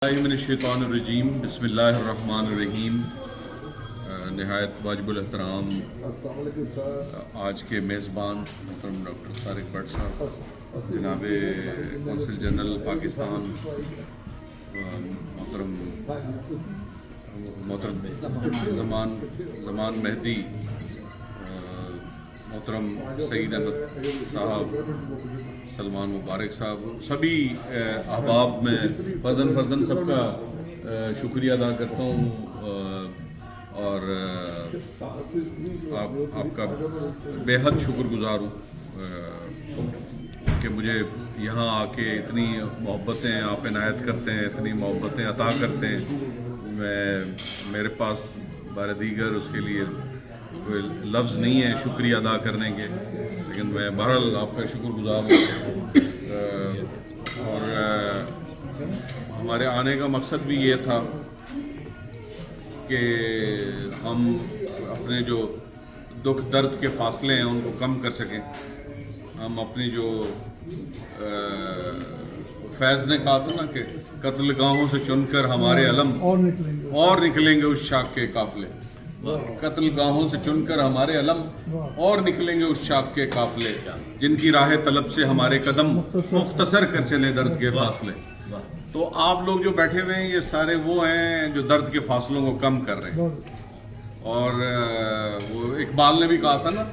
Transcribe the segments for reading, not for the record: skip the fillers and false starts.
من الشیطان الرجیم بسم اللہ الرحمن الرحیم۔ نہایت واجب الاحترام آج کے میزبان محترم ڈاکٹر طارق بٹ صاحب، جناب قونصل جنرل پاکستان محترم زمان مہدی، محترم سعید احمد صاحب، سلمان مبارک صاحب، سبھی احباب میں فرداً سب کا شکریہ ادا کرتا ہوں اور آپ کا بے حد شکر گزار ہوں کہ مجھے یہاں آ کے اتنی محبتیں آپ عنایت کرتے ہیں، اتنی محبتیں عطا کرتے ہیں۔ میرے پاس بار دیگر اس کے لیے کوئی لفظ نہیں ہے شکریہ ادا کرنے کے، لیکن میں بہرحال آپ کا شکر گزار ہوں۔ اور ہمارے آنے کا مقصد بھی یہ تھا کہ ہم اپنے جو دکھ درد کے فاصلے ہیں ان کو کم کر سکیں۔ ہم اپنی جو فیض نے کہا تھا نا کہ قتل گاہوں سے چن کر ہمارے علم اور نکلیں گے اس شاخ کے قافلے، قتل گاہوں سے چن کر ہمارے علم اور نکلیں گے اس شاخ کے قافلے، جن کی راہ طلب سے ہمارے قدم مختصر کر چلے درد کے فاصلے۔ تو آپ لوگ جو بیٹھے ہوئے ہیں یہ سارے وہ ہیں جو درد کے فاصلوں کو کم کر رہے ہیں۔ اور وہ اقبال نے بھی کہا تھا نا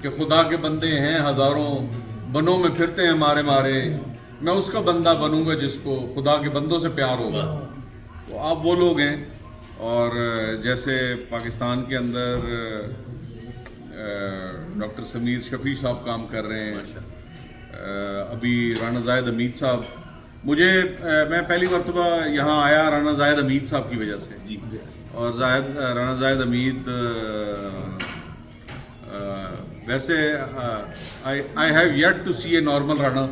کہ خدا کے بندے ہیں ہزاروں، بنوں میں پھرتے ہیں مارے مارے، میں اس کا بندہ بنوں گا جس کو خدا کے بندوں سے پیار ہوگا۔ تو آپ وہ لوگ ہیں۔ اور جیسے پاکستان کے اندر ڈاکٹر سمیر شفیع صاحب کام کر رہے ہیں، ابھی رانا زاہد حمید صاحب، میں پہلی مرتبہ یہاں آیا رانا زاہد حمید صاحب کی وجہ سے، اور رانا زاہد حمید ویسے I have yet to see a normal Rana,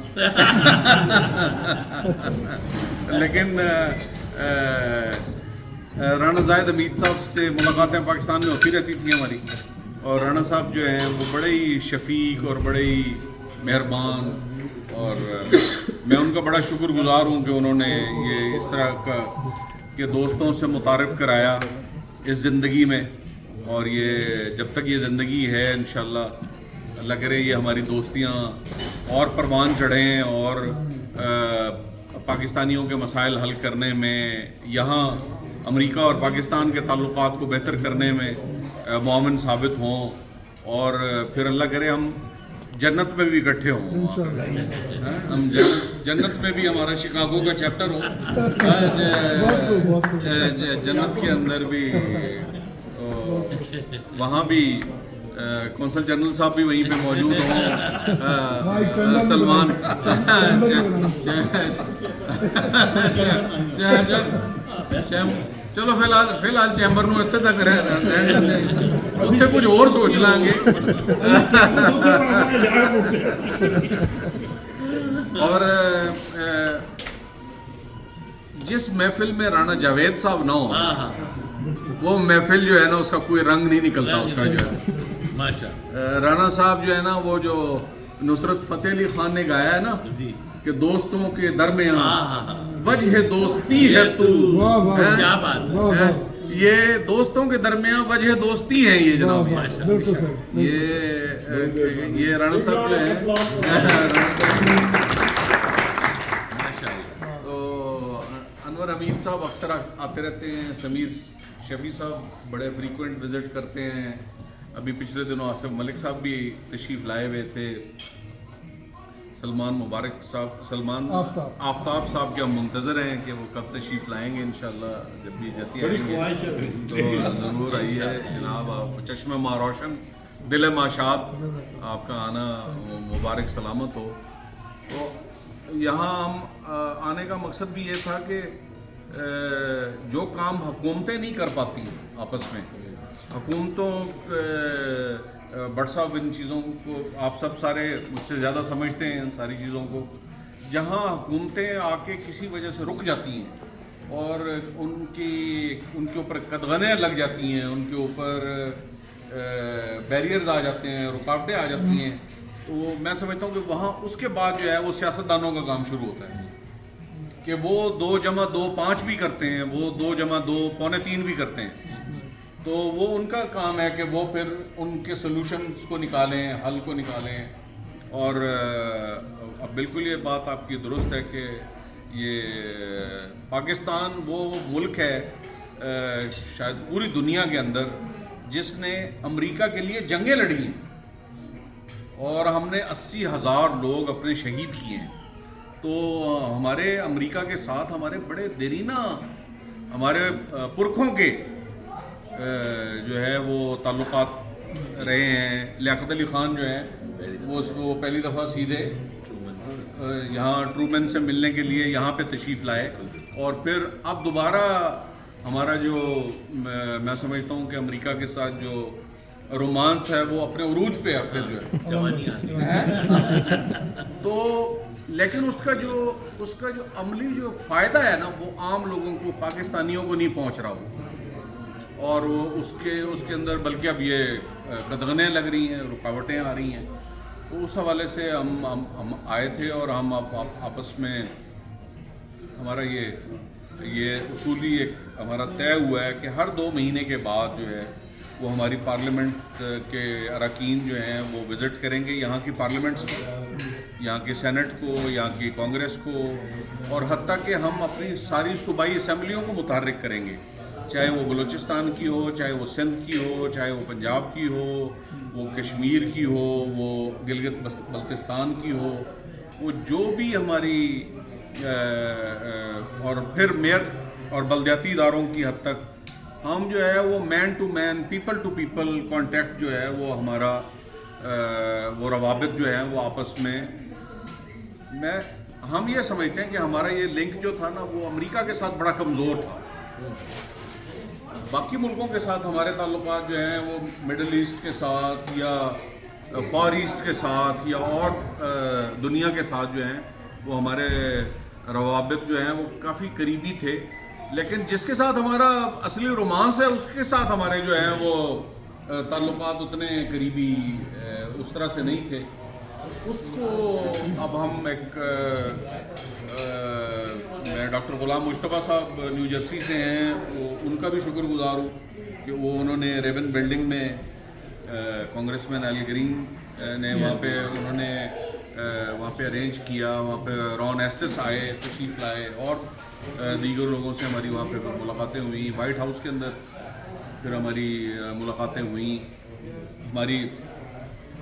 لیکن رانا زاہد حمید صاحب سے ملاقاتیں پاکستان میں ہوتی رہتی تھیں ہماری، اور رانا صاحب جو ہیں وہ بڑے ہی شفیق اور بڑے ہی مہربان، اور میں ان کا بڑا شکر گزار ہوں کہ انہوں نے یہ اس طرح کا کہ دوستوں سے متعارف کرایا اس زندگی میں۔ اور یہ جب تک یہ زندگی ہے انشاءاللہ اللہ کرے یہ ہماری دوستیاں اور پروان چڑھیں، اور پاکستانیوں کے مسائل حل کرنے میں، یہاں امریکہ اور پاکستان کے تعلقات کو بہتر کرنے میں معاون ثابت ہوں، اور پھر اللہ کرے ہم جنت میں بھی اکٹھے ہوں، ہم جنت میں بھی ہمارا شکاگو کا چیپٹر ہو، جنت کے اندر بھی وہاں بھی قونصل جنرل صاحب بھی وہیں پہ موجود ہوں، سلمان چلو فی الحال چیمبر نو اتنے تک اتنے کچھ اور سوچ لیں گے۔ اور جس محفل میں رانا جاوید صاحب نہ ہو، وہ محفل جو ہے نا اس کا کوئی رنگ نہیں نکلتا اس کا جو ہے۔ رانا صاحب جو ہے نا وہ جو نصرت فتح علی خان نے گایا ہے نا کہ دوستوں کے درمیان وجہ دوستی ہے تو، کیا بات، یہ دوستوں کے درمیان وجہ دوستی ہے یہ جناب، یہ رانا صاحب جو ہے۔ تو انور حمید صاحب اکثر آتے رہتے ہیں، سمیر شفیع صاحب بڑے فریکوینٹ وزٹ کرتے ہیں، ابھی پچھلے دنوں آصف ملک صاحب بھی تشریف لائے ہوئے تھے، سلمان مبارک صاحب، سلمان آفتاب صاحب کے ہم منتظر ہیں کہ وہ کب تشریف لائیں گے انشاءاللہ، جب بھی جیسی آئیں گے تو ضرور آئیے جناب، آپ چشم ماں روشن، دل ماں شاد، آپ کا آنا مبارک سلامت ہو۔ تو یہاں ہم آنے کا مقصد بھی یہ تھا کہ جو کام حکومتیں نہیں کر پاتی آپس میں، حکومتوں بٹ صاحب ان چیزوں کو آپ سب سارے مجھ سے زیادہ سمجھتے ہیں ان ساری چیزوں کو، جہاں حکومتیں آ کے کسی وجہ سے رک جاتی ہیں اور ان کے اوپر قدغنیں لگ جاتی ہیں، ان کے اوپر بیریئرز آ جاتے ہیں، رکاوٹیں آ جاتی ہیں، تو میں سمجھتا ہوں کہ وہاں اس کے بعد جو ہے وہ سیاستدانوں کا کام شروع ہوتا ہے کہ وہ 2 جمع 2 5 بھی کرتے ہیں, وہ 2 جمع 2 پونے 3 بھی کرتے ہیں. تو وہ ان کا کام ہے کہ وہ پھر ان کے سلوشنز کو نکالیں, حل کو نکالیں. اور اب بالکل یہ بات آپ کی درست ہے کہ یہ پاکستان وہ ملک ہے شاید پوری دنیا کے اندر جس نے امریکہ کے لیے جنگیں لڑی ہیں, اور ہم نے 80,000 لوگ اپنے شہید کیے ہیں. تو ہمارے امریکہ کے ساتھ ہمارے بڑے دیرینہ ہمارے پرکھوں کے جو ہے وہ تعلقات رہے ہیں. لیاقت علی خان جو ہے وہ پہلی دفعہ سیدھے یہاں ٹرومین سے ملنے کے لیے یہاں پہ تشریف لائے, اور پھر اب دوبارہ ہمارا جو میں سمجھتا ہوں کہ امریکہ کے ساتھ جو رومانس ہے وہ اپنے عروج پہ اب جو ہے تو لیکن اس کا جو عملی جو فائدہ ہے نا وہ عام لوگوں کو, پاکستانیوں کو نہیں پہنچ رہا ہو, اور وہ اس کے اندر بلکہ اب یہ قدغنیں لگ رہی ہیں, رکاوٹیں آ رہی ہیں. تو اس حوالے سے ہم آئے تھے, اور ہم آپس میں ہمارا یہ اصولی ایک ہمارا طے ہوا ہے کہ ہر 2 مہینے کے بعد جو ہے وہ ہماری پارلیمنٹ کے اراکین جو ہیں وہ وزٹ کریں گے یہاں کی پارلیمنٹس کو, یہاں کی سینٹ کو, یہاں کی کانگریس کو, اور حتیٰ کہ ہم اپنی ساری صوبائی اسمبلیوں کو متحرک کریں گے, چاہے وہ بلوچستان کی ہو, چاہے وہ سندھ کی ہو, چاہے وہ پنجاب کی ہو, وہ کشمیر کی ہو, وہ گلگت بلتستان کی ہو, وہ جو بھی ہماری اور پھر میئر اور بلدیاتی اداروں کی حد تک ہم جو ہے وہ man to man, people to people contact جو ہے وہ ہمارا وہ روابط جو ہیں وہ آپس میں ہم یہ سمجھتے ہیں کہ ہمارا یہ لنک جو تھا نا وہ امریکہ کے ساتھ بڑا کمزور تھا. باقی ملکوں کے ساتھ ہمارے تعلقات جو ہیں وہ مڈل ایسٹ کے ساتھ یا فار ایسٹ کے ساتھ یا اور دنیا کے ساتھ جو ہیں وہ ہمارے روابط جو ہیں وہ کافی قریبی تھے, لیکن جس کے ساتھ ہمارا اصلی رومانس ہے اس کے ساتھ ہمارے جو ہیں وہ تعلقات اتنے قریبی اس طرح سے نہیں تھے. اس کو اب ہم ایک میں ڈاکٹر غلام مصطفیٰ صاحب نیو جرسی سے ہیں, ان کا بھی شکر گزار ہوں کہ وہ انہوں نے ریبن بلڈنگ میں کانگریس مین ایل گرین نے وہاں پہ ارینج کیا, وہاں پہ رون ایسٹس آئے, تشریف لائے, اور دیگر لوگوں سے ہماری وہاں پہ ملاقاتیں ہوئیں. وائٹ ہاؤس کے اندر پھر ہماری ملاقاتیں ہوئیں. ہماری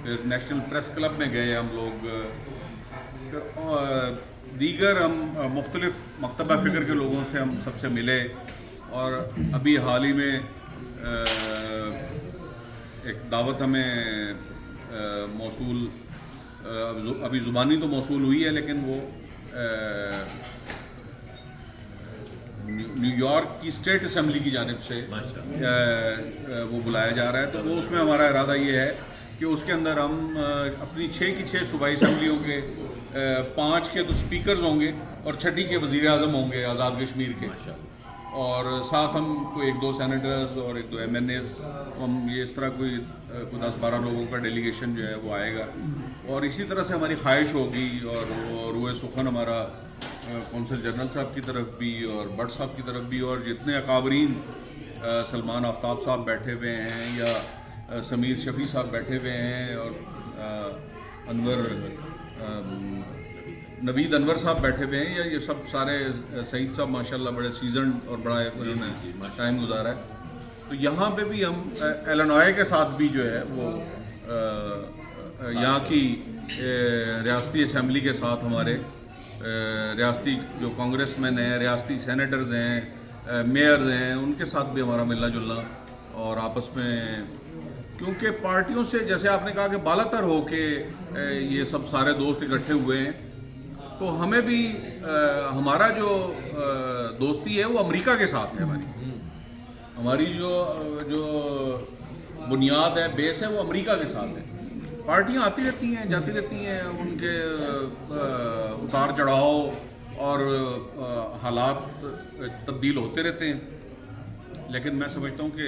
پھر نیشنل پریس کلب میں گئے ہم لوگ, دیگر ہم مختلف مکتبہ فکر کے لوگوں سے ہم سب سے ملے, اور ابھی حال ہی میں ایک دعوت ہمیں موصول, ابھی زبانی تو موصول ہوئی ہے لیکن وہ نیو یارک کی اسٹیٹ اسمبلی کی جانب سے وہ بلایا جا رہا ہے. تو وہ اس میں ہمارا ارادہ یہ ہے کہ اس کے اندر ہم اپنی 6 کی 6 صوبائی اسمبلیوں کے 5 کے تو اسپیکرز ہوں گے اور 6 کے وزیر اعظم ہوں گے آزاد کشمیر کے, اور ساتھ ہم کوئی 1-2 سینیٹرز اور 1-2 MNAs, ہم یہ اس طرح کوئی 10-12 لوگوں کا ڈیلیگیشن جو ہے وہ آئے گا. اور اسی طرح سے ہماری خواہش ہوگی, اور وہ روئے سخن ہمارا کونسل جنرل صاحب کی طرف بھی اور بٹ صاحب کی طرف بھی, اور جتنے اکابرین سلمان آفتاب صاحب بیٹھے ہوئے ہیں یا سمیر شفیع صاحب بیٹھے ہوئے ہیں, اور نوید انور صاحب بیٹھے ہوئے ہیں, یا یہ سب سارے, سعید صاحب ماشاءاللہ بڑے سیزنڈ اور بڑا انہوں نے ٹائم گزارا ہے. تو یہاں پہ بھی ہم ایلنوائے کے ساتھ بھی جو ہے وہ یہاں کی ریاستی اسمبلی کے ساتھ ہمارے ریاستی جو کانگریس مین ہیں, ریاستی سینیٹرز ہیں, میئرز ہیں, ان کے ساتھ بھی ہمارا ملنا جلنا, اور آپس میں کیونکہ پارٹیوں سے جیسے آپ نے کہا کہ بالا تر ہو کے یہ سب سارے دوست اکٹھے ہوئے ہیں, تو ہمیں بھی ہمارا جو دوستی ہے وہ امریکہ کے ساتھ ہے. ہماری جو بنیاد ہے, بیس ہے, وہ امریکہ کے ساتھ ہے. پارٹیاں آتی رہتی ہیں, جاتی رہتی ہیں, ان کے اتار چڑھاؤ اور حالات تبدیل ہوتے رہتے ہیں, لیکن میں سمجھتا ہوں کہ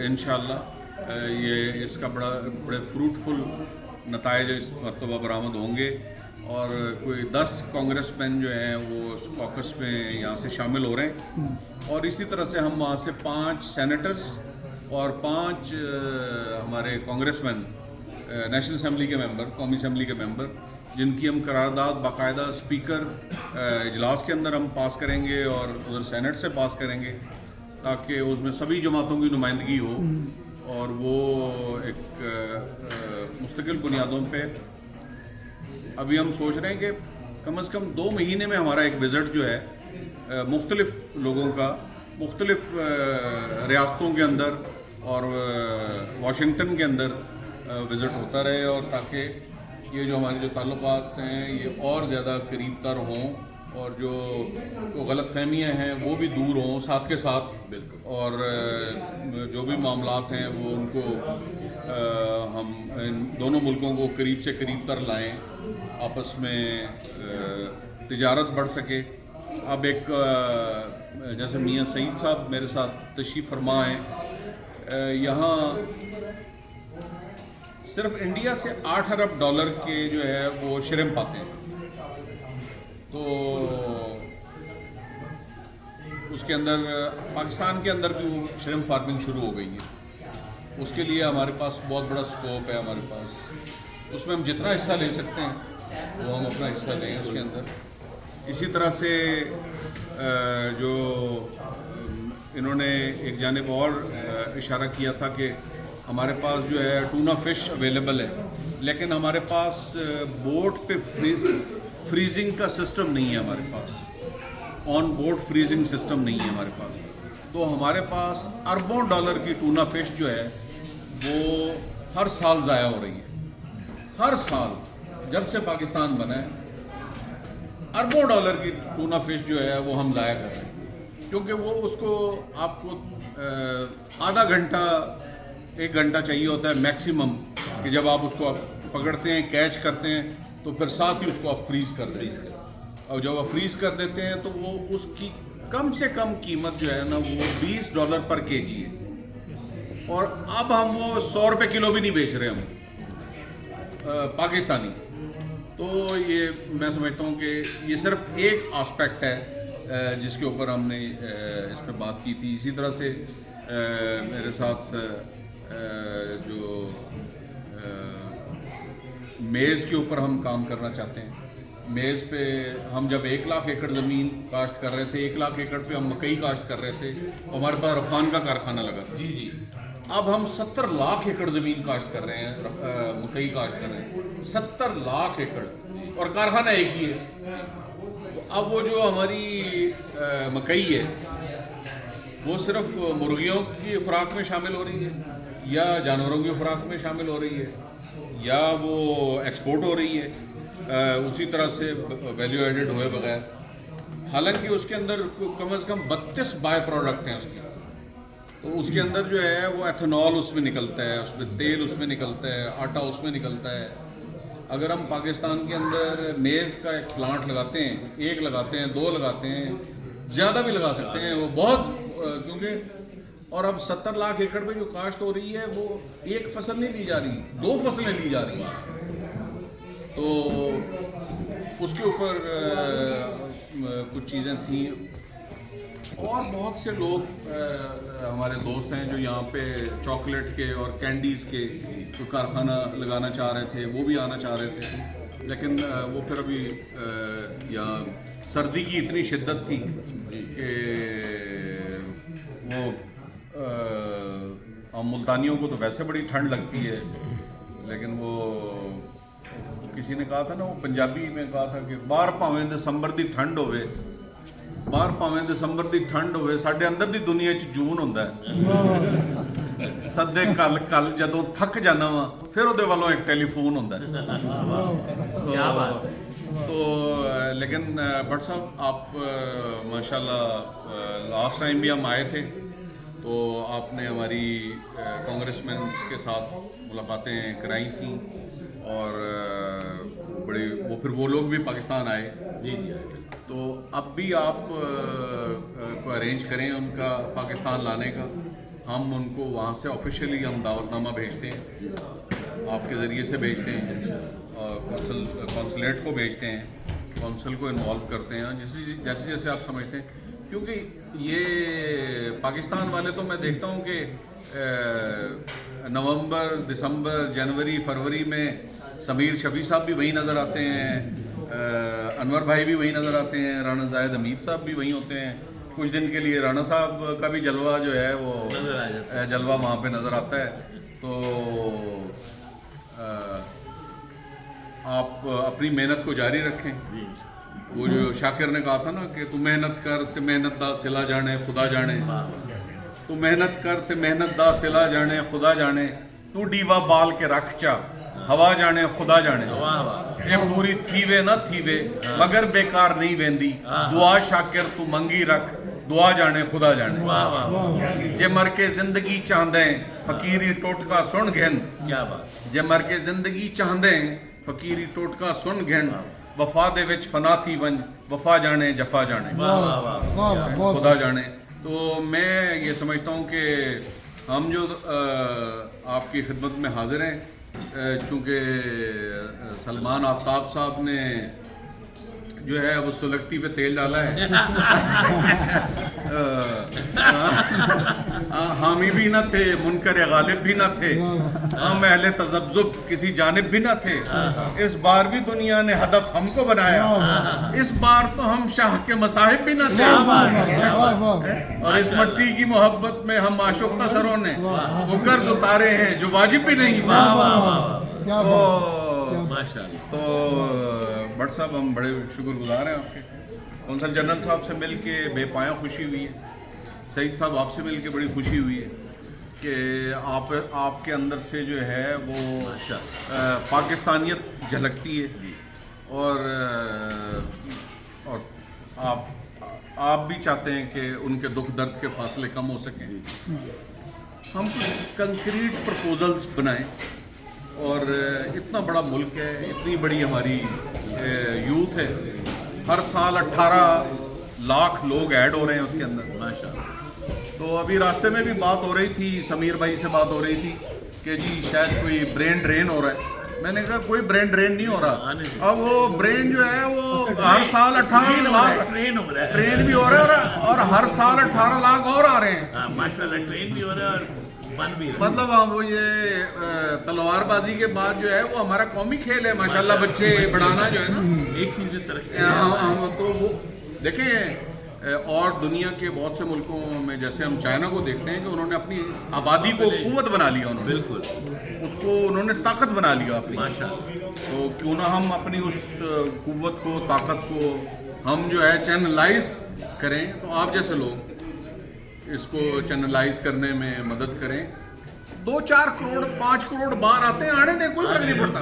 انشاءاللہ یہ اس کا بڑے فروٹفل نتائج اس مرتبہ برآمد ہوں گے, اور کوئی 10 کانگریس مین جو ہیں وہ اس کاکس میں یہاں سے شامل ہو رہے ہیں، اور اسی طرح سے ہم وہاں سے 5 سینیٹرز اور 5 ہمارے کانگریس مین نیشنل اسمبلی کے ممبر، قومی اسمبلی کے ممبر، جن کی ہم قرارداد باقاعدہ اسپیکر اجلاس کے اندر ہم پاس کریں گے اور ادھر سینٹ سے پاس کریں گے، تاکہ اس میں سبھی جماعتوں کی نمائندگی ہو اور وہ ایک مستقل بنیادوں پہ. ابھی ہم سوچ رہے ہیں کہ کم از کم 2 مہینے میں ہمارا ایک وزٹ جو ہے مختلف لوگوں کا مختلف ریاستوں کے اندر اور واشنگٹن کے اندر وزٹ ہوتا رہے، اور تاکہ یہ جو ہمارے جو تعلقات ہیں یہ اور زیادہ قریب تر ہوں اور جو غلط فہمیاں ہیں وہ بھی دور ہوں ساتھ کے ساتھ. بالکل. اور جو بھی معاملات ہیں وہ ان کو ہم ان دونوں ملکوں کو قریب سے قریب تر لائیں، آپس میں تجارت بڑھ سکے. اب ایک جیسے میاں سعید صاحب میرے ساتھ تشریف فرما ہیں، یہاں صرف انڈیا سے $8 ارب کے جو ہے وہ شرمپ آتے ہیں، تو اس کے اندر پاکستان کے اندر بھی وہ شرمپ فارمنگ شروع ہو گئی ہے. اس کے لیے ہمارے پاس بہت بڑا سکوپ ہے ہمارے پاس، اس میں ہم جتنا حصہ لے سکتے ہیں وہ ہم اپنا حصہ لیں اس کے اندر. اسی طرح سے جو انہوں نے ایک جانب اور اشارہ کیا تھا کہ ہمارے پاس جو ہے ٹونا فش اویلیبل ہے، لیکن ہمارے پاس بوٹ پہ فریزنگ کا سسٹم نہیں ہے، ہمارے پاس آن بورڈ فریزنگ سسٹم نہیں ہے ہمارے پاس. تو ہمارے پاس اربوں ڈالر کی ٹونا فش جو ہے وہ ہر سال ضائع ہو رہی ہے. ہر سال جب سے پاکستان بنا ہے اربوں ڈالر کی ٹونا فش جو ہے وہ ہم ضائع کر رہے ہیں، کیونکہ وہ اس کو آپ کو آدھا گھنٹہ 1 گھنٹہ چاہیے ہوتا ہے میکسیمم، کہ جب آپ اس کو آپ پکڑتے ہیں کیچ کرتے ہیں تو پھر ساتھ ہی اس کو آپ فریز کر دیں، اور جب آپ فریز کر دیتے ہیں تو وہ اس کی کم سے کم قیمت جو ہے نا وہ $20 پر kg ہے، اور اب ہم وہ $100 کلو بھی نہیں بیچ رہے ہم پاکستانی. تو یہ میں سمجھتا ہوں کہ یہ صرف ایک آسپیکٹ ہے جس کے اوپر ہم نے اس پہ بات کی تھی. اسی طرح سے میرے ساتھ جو میز کے اوپر ہم کام کرنا چاہتے ہیں. میز پہ ہم جب 1 لاکھ ایکڑ زمین کاشت کر رہے تھے، 1 لاکھ ایکڑ پہ ہم مکئی کاشت کر رہے تھے، ہمارے پاس رفان کا کارخانہ لگا. جی. اب ہم 70 لاکھ ایکڑ زمین کاشت کر رہے ہیں، مکئی کاشت کر رہے ہیں 70 لاکھ ایکڑ، اور کارخانہ ایک ہی ہے. تو اب وہ جو ہماری مکئی ہے وہ صرف مرغیوں کی خوراک میں شامل ہو رہی ہے، یا جانوروں کی خوراک میں شامل ہو رہی ہے، یا وہ ایکسپورٹ ہو رہی ہے اسی طرح سے ویلیو ایڈڈ ہوئے بغیر. حالانکہ اس کے اندر کم از کم 32 بائی پروڈکٹ ہیں اس کے. تو اس کے اندر جو ہے وہ ایتھنول اس میں نکلتا ہے، اس میں تیل اس میں نکلتا ہے، آٹا اس میں نکلتا ہے. اگر ہم پاکستان کے اندر میز کا ایک پلانٹ لگاتے ہیں، 1 لگاتے ہیں، 2 لگاتے ہیں، زیادہ بھی لگا سکتے ہیں، وہ بہت کیونکہ اور اب 70 لاکھ ایکڑ پہ جو کاشت ہو رہی ہے وہ 1 فصل نہیں لی جا رہی، 2 فصلیں لی جا رہی ہیں. تو اس کے اوپر کچھ چیزیں تھیں. اور بہت سے لوگ ہمارے دوست ہیں جو یہاں پہ چاکلیٹ کے اور کینڈیز کے جو کارخانہ لگانا چاہ رہے تھے، وہ بھی آنا چاہ رہے تھے، لیکن وہ پھر ابھی یہاں سردی کی اتنی شدت تھی کہ وہ ہم ملتانیوں کو تو ویسے بڑی ٹھنڈ لگتی ہے، لیکن وہ کسی نے کہا تھا نا، وہ پنجابی میں کہا تھا کہ باہر پاویں دسمبر دی ٹھنڈ ہوئے، باہر پاویں دسمبر دی ٹھنڈ ہوئے، ساڈے اندر دی دنیا چ جون ہوندا ہے. سدے کل جدوں تھک جانا وا پھر وہ والوں ایک ٹیلی فون ہوندا ہے. تو لیکن بٹ صاحب آپ ماشاءاللہ لاسٹ ٹائم بھی ہم آئے تھے تو آپ نے ہماری کانگریس مینس کے ساتھ ملاقاتیں کرائی تھیں، اور بڑی پھر وہ لوگ بھی پاکستان آئے. جی. تو اب بھی آپ کو ارینج کریں ان کا پاکستان لانے کا. ہم ان کو وہاں سے آفیشیلی ہم دعوت نامہ بھیجتے ہیں، آپ کے ذریعے سے بھیجتے ہیں، کونسلیٹ کو بھیجتے ہیں, کونسل کو انوالو کرتے ہیں, جیسے جیسے آپ سمجھتے ہیں. کیونکہ یہ پاکستان والے تو میں دیکھتا ہوں کہ نومبر, دسمبر, جنوری, فروری میں سمیر شفیع صاحب بھی وہیں نظر آتے ہیں, انور بھائی بھی وہیں نظر آتے ہیں, رانا زاہد حمید صاحب بھی وہیں ہوتے ہیں. کچھ دن کے لیے رانا صاحب کا بھی جلوہ جو ہے وہ جلوہ وہاں پہ نظر آتا ہے. تو آپ اپنی محنت کو جاری رکھیں. وہ جو شاکر نے کہا تھا نا کہ تو محنت کر تے محنت دا صلہ جانے خدا جانے, تو محنت کر تے محنت دا صلہ جانے خدا جانے, تو ڈیوا بال کے رکھ چا ہوا جانے خدا جانے. یہ پوری تھیوے نہ تھیوے مگر بیکار نہیں ویندی, دعا شاکر تو منگی رکھ دعا جانے خدا جانے. جے مر کے زندگی چاہندیں فقیری ٹوٹکا سن گھن, جے مر کے زندگی چاہندیں فقیری ٹوٹکا سن گھن, وفا دے وچ فنا تھی ون وفا جانے جفا جانے خدا جانے. تو میں یہ سمجھتا ہوں کہ ہم جو آپ کی خدمت میں حاضر ہیں, چونکہ سلمان آفتاب صاحب نے جو ہے وہ سلگتی پہ تیل ڈالا ہے, حامی بھی نہ تھے, منکر غالب بھی نہ تھے, ہم اہل تذبذب کسی جانب بھی نہ تھے. اس بار بھی دنیا نے ہدف ہم کو بنایا, اس بار تو ہم شاہ کے مصاحب بھی نہ تھے, اور اس مٹی کی محبت میں ہم آشفتہ سروں نے وہ قرض اتارے ہیں جو واجب بھی نہیں تھے. تو بٹ صاحب ہم بڑے شکر گزار ہیں آپ کے. کونسل جنرل صاحب سے مل کے بے پایاں خوشی ہوئی ہے. سعید صاحب آپ سے مل کے بڑی خوشی ہوئی ہے کہ آپ کے اندر سے جو ہے وہ پاکستانیت جھلکتی ہے, اور آپ بھی چاہتے ہیں کہ ان کے دکھ درد کے فاصلے کم ہو سکیں. ہم کچھ کنکریٹ پرپوزلز بنائیں, اور اتنا بڑا ملک ہے, اتنی بڑی ہماری یوتھ ہے, ہر سال 18 لاکھ لوگ ایڈ ہو رہے ہیں اس کے اندر. تو ابھی راستے میں بھی بات ہو رہی تھی, سمیر بھائی سے بات ہو رہی تھی کہ جی شاید کوئی برین ڈرین ہو رہا ہے. میں نے کہا کوئی برین ڈرین نہیں ہو رہا, اب وہ برین جو ہے وہ ہر سال 18 لاکھ ٹرین بھی ہو رہا ہے, اور ہر سال 18 لاکھ اور آ رہے ہیں. مطلب وہ یہ تلوار بازی کے بعد جو ہے وہ ہمارا قومی کھیل ہے ماشاءاللہ, بچے بڑھانا جو ہے نا ایک چیز میں ترقی. تو وہ دیکھیں, اور دنیا کے بہت سے ملکوں میں جیسے ہم چائنا کو دیکھتے ہیں کہ انہوں نے اپنی آبادی کو قوت بنا لیا, انہوں نے بالکل اس کو انہوں نے طاقت بنا لیا اپنی. تو کیوں نہ ہم اپنی اس قوت کو طاقت کو ہم جو ہے چینلائز کریں. تو آپ جیسے لوگ اس کو چینلائز کرنے میں مدد کریں. 2-4 کروڑ 5 کروڑ باہر آتے ہیں, آنے دیں, کوئی فرق نہیں پڑتا.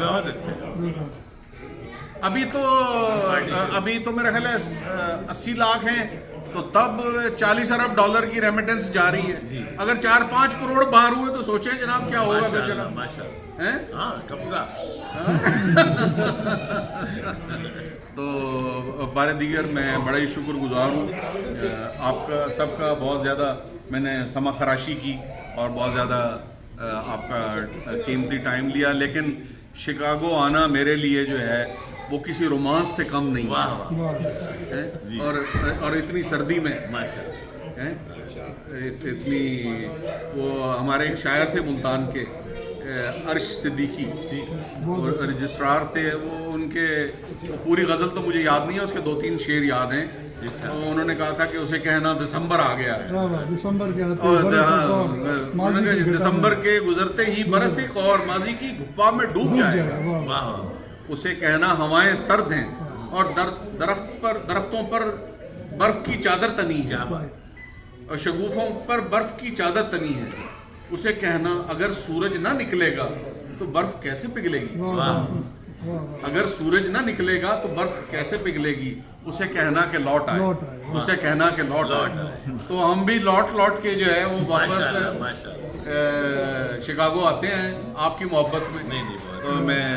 ابھی تو میرا خیال ہے 80 لاکھ ہیں, تو تب 40 ارب ڈالر کی ریمیٹنس جا رہی ہے. اگر 4-5 کروڑ باہر ہوئے تو سوچیں جناب کیا ہوگا پھر جناب. تو بارے دیگر میں بڑا ہی شکر گزار ہوں آپ کا سب کا. بہت زیادہ میں نے سما خراشی کی اور بہت زیادہ آپ کا قیمتی ٹائم لیا, لیکن شکاگو آنا میرے لیے جو ہے وہ کسی رومانس سے کم نہیں ہے. اور اتنی سردی میں اتنی, وہ ہمارے ایک شاعر تھے ملتان کے, عرش صدیقی, اور رجسٹرار تھے وہ. ان کے پوری غزل تو مجھے یاد نہیں ہے, اس کے 2-3 شعر یاد ہیں. تو انہوں نے کہا تھا کہ اسے کہنا دسمبر آ گیا ہے, دسمبر کے گزرتے ہی برس ایک اور ماضی کی گھپا میں ڈوب جائے گا. اسے کہنا ہوائیں سرد ہیں اور درختوں پر برف کی چادر تنی ہے, اور شگوفوں پر برف کی چادر تنی ہے. اسے کہنا اگر سورج نہ نکلے گا تو برف کیسے پگھلے گی, اگر سورج نہ نکلے گا تو برف کیسے پگھلے گی. اسے کہنا کہ لوٹ آئے, اسے کہنا کہ لوٹ آئے. تو ہم بھی لوٹ کے جو ہے وہ واپس شکاگو آتے ہیں آپ کی محبت میں. تو میں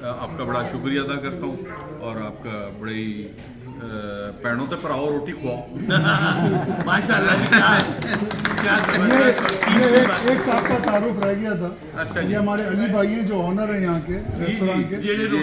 آپ کا بڑا شکریہ ادا کرتا ہوں, اور آپ کا بڑے ہی پیڑوں تے پر آؤ روٹی کھواؤ. ایک صاحب کا تعارف رہ گیا تھا. اچھا, یہ ہمارے علی بھائی ہیں جو آنر ہیں یہاں کے ریستوران کے.